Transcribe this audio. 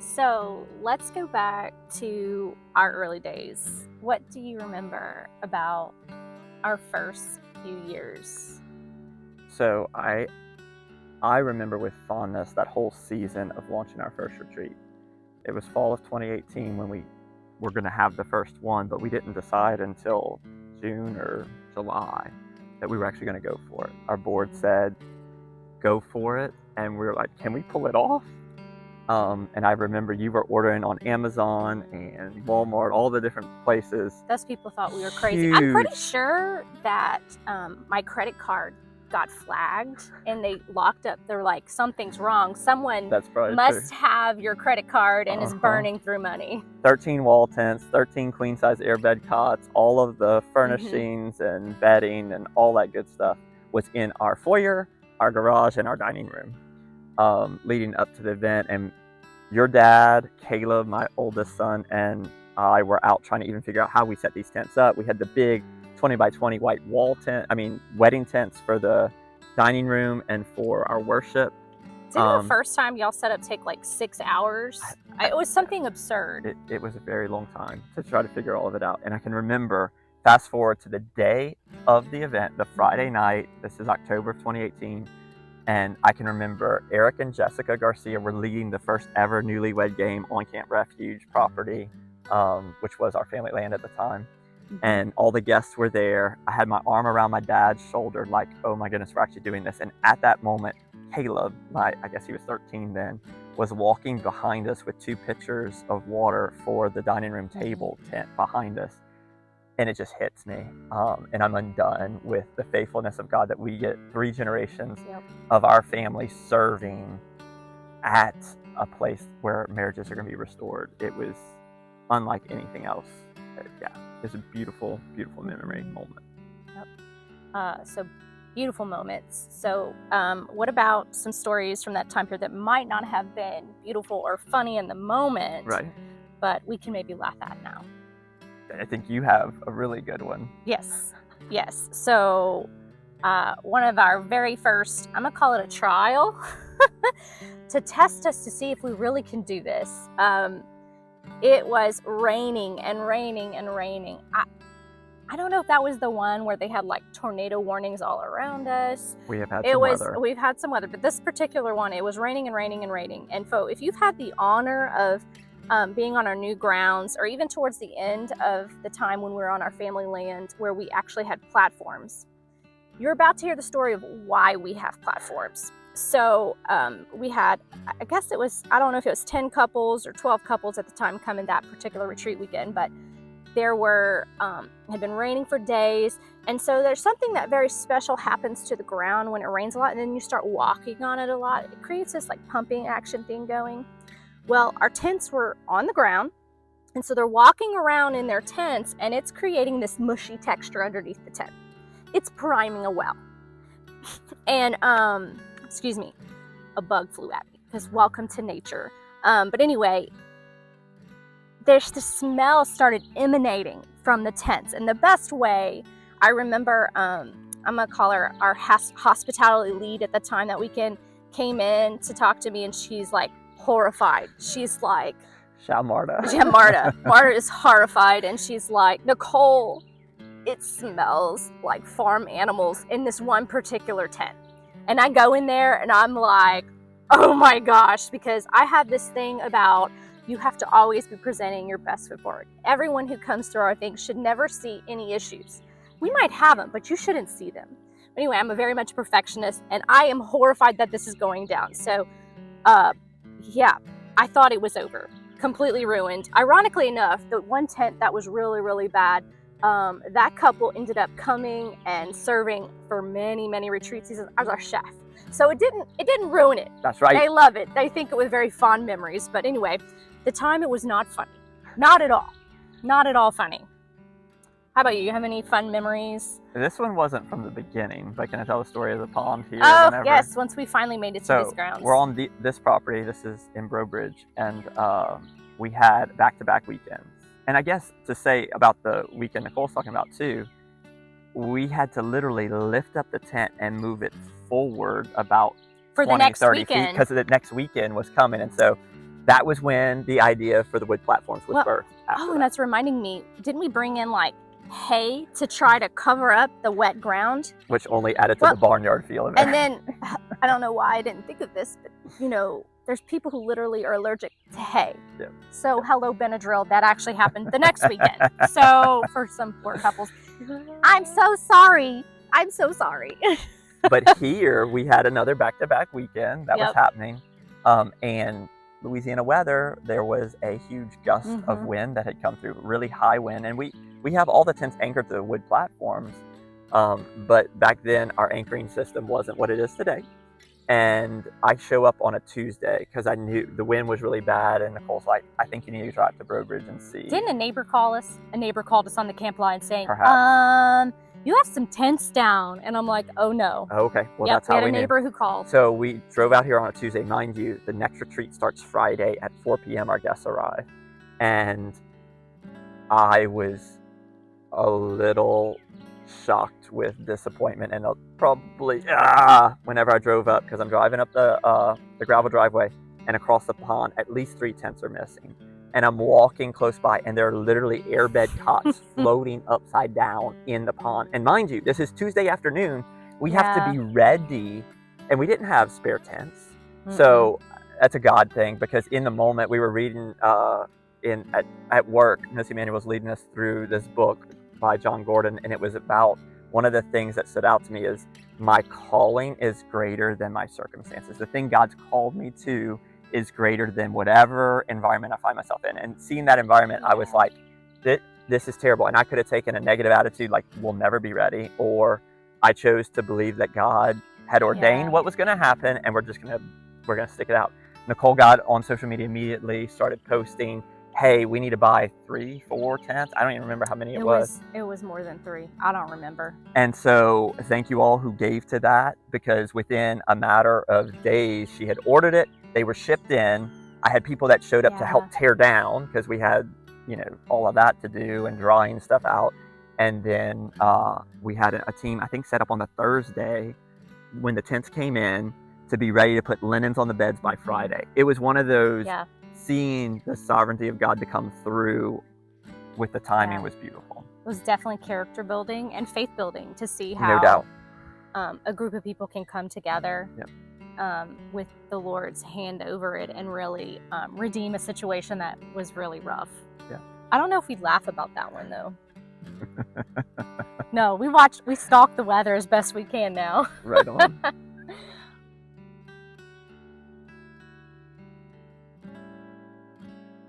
So let's go back to our early days. What do you remember about our first few years? So I remember with fondness that whole season of launching our first retreat. It was fall of 2018 when we were going to have the first one, but we didn't decide until June or July that we were actually going to go for it. Our board said, go for it. And we were like, can we pull it off? And I remember you were ordering on Amazon and Walmart, all the different places. Those people thought we were crazy. I'm pretty sure that my credit card got flagged and they locked up. They're like, something's wrong. Someone must have your credit card and is burning through money. 13 wall tents, 13 queen size airbed cots, all of the furnishings and bedding and all that good stuff was in our foyer, our garage, and our dining room leading up to the event. And your dad, Caleb, my oldest son, and I were out trying to even figure out how we set these tents up. We had the big 20 by 20 white wedding tents for the dining room and for our worship. Didn't the first time y'all set up take like 6 hours? It was something absurd. It was a very long time to try to figure all of it out. And I can remember, fast forward to the day of the event, the Friday night, this is October of 2018, and I can remember Eric and Jessica Garcia were leading the first ever newlywed game on Camp Refuge property, which was our family land at the time. And all the guests were there. I had my arm around my dad's shoulder like, oh my goodness, we're actually doing this. And at that moment, Caleb, I guess he was 13 then, was walking behind us with 2 pitchers of water for the dining room table tent behind us. And it just hits me. And I'm undone with the faithfulness of God that we get 3 generations of our family serving at a place where marriages are going to be restored. It was unlike anything else. It's a beautiful, beautiful memory moment. So beautiful moments. So what about some stories from that time period that might not have been beautiful or funny in the moment, right, but we can maybe laugh at now? I think you have a really good one. Yes. So one of our very first, I'm gonna call it a trial, to test us to see if we really can do this. It was raining and raining and raining. I don't know if that was the one where they had like tornado warnings all around us. We have had some weather. We've had some weather, but this particular one, it was raining and raining and raining. And if you've had the honor of being on our new grounds, or even towards the end of the time when we were on our family land where we actually had platforms, you're about to hear the story of why we have platforms. So we had, I guess it was, I don't know if it was 10 couples or 12 couples at the time coming that particular retreat weekend, but there were, had been raining for days. And so there's something that very special happens to the ground when it rains a lot, and then you start walking on it a lot. It creates this like pumping action thing going. Well, our tents were on the ground, and so they're walking around in their tents, and it's creating this mushy texture underneath the tent. It's priming a well. And, excuse me, a bug flew at me, because welcome to nature. But anyway, there's the smell started emanating from the tents. And the best way, I remember, I'm gonna call her our hospitality lead at the time that weekend, came in to talk to me, and she's like horrified. She's like, Marta. Yeah, Marta. Marta is horrified, and she's like, Nicole, it smells like farm animals in this one particular tent. And I go in there and I'm like, oh my gosh, because I have this thing about you have to always be presenting your best foot forward. Everyone who comes through our thing should never see any issues. We might have them, but you shouldn't see them. Anyway, I'm a very much perfectionist, and I am horrified that this is going down. So, yeah, I thought it was over. Completely ruined. Ironically enough, the one tent that was really, really bad, that couple ended up coming and serving for many, many retreat seasons as our chef. So it didn't ruin it. That's right. They love it. They think it was very fond memories. But anyway, the time it was not funny. Not at all. Not at all funny. How about you? You have any fun memories? This one wasn't from the beginning, but can I tell the story of the pond here? Oh, yes. Once we finally made it to these grounds. We're on this property. This is in Brobridge, and we had back-to-back weekends. And I guess to say about the weekend Nicole's talking about too, we had to literally lift up the tent and move it forward about for 20, the next 30 weekend. feet because the next weekend was coming. And so that was when the idea for the wood platforms was birthed. Oh, and that's reminding me, didn't we bring in like hay to try to cover up the wet ground? Which only added to the barnyard feel of it. And then, I don't know why I didn't think of this, but you know, there's people who literally are allergic to hay. Yeah. So hello Benadryl, that actually happened the next weekend. So for some poor couples, I'm so sorry. I'm so sorry. But here we had another back-to-back weekend that was happening. And Louisiana weather, there was a huge gust of wind that had come through, really high wind. And we have all the tents anchored to the wood platforms. But back then our anchoring system wasn't what it is today. And I show up on a Tuesday because I knew the wind was really bad. And Nicole's like, I think you need to drive to Breaux Bridge and see. Didn't a neighbor call us? A neighbor called us on the camp line saying, perhaps. You have some tents down. And I'm like, oh no. Okay, well that's how we had we a neighbor who called. So we drove out here on a Tuesday. Mind you, the next retreat starts Friday at 4 p.m. Our guests arrive. And I was a little shocked with disappointment and probably whenever I drove up, because I'm driving up the gravel driveway, and across the pond at least 3 tents are missing, and I'm walking close by and there are literally airbed cots floating upside down in the pond. And mind you, this is Tuesday afternoon. We have to be ready, and we didn't have spare tents. So that's a God thing, because in the moment we were reading at work, Miss Emmanuel was leading us through this book by John Gordon, and it was about, one of the things that stood out to me is my calling is greater than my circumstances. The thing God's called me to is greater than whatever environment I find myself in. And seeing that environment, I was like, this is terrible. And I could have taken a negative attitude, like we'll never be ready, or I chose to believe that God had ordained what was going to happen, and we're gonna stick it out. Nicole got on social media immediately, started posting, hey, we need to buy 3, 4 tents. I don't even remember how many it was. It was more than 3. I don't remember. And so thank you all who gave to that, because within a matter of days, she had ordered it. They were shipped in. I had people that showed up to help tear down, because we had, all of that to do and drawing stuff out. And then we had a team, I think, set up on the Thursday when the tents came in to be ready to put linens on the beds by Friday. It was one of those, seeing the sovereignty of God to come through with the timing was beautiful. It was definitely character building and faith building to see how no doubt. A group of people can come together with the Lord's hand over it and really redeem a situation that was really rough. Yeah. I don't know if we'd laugh about that one though. No, we stalk the weather as best we can now. Right on.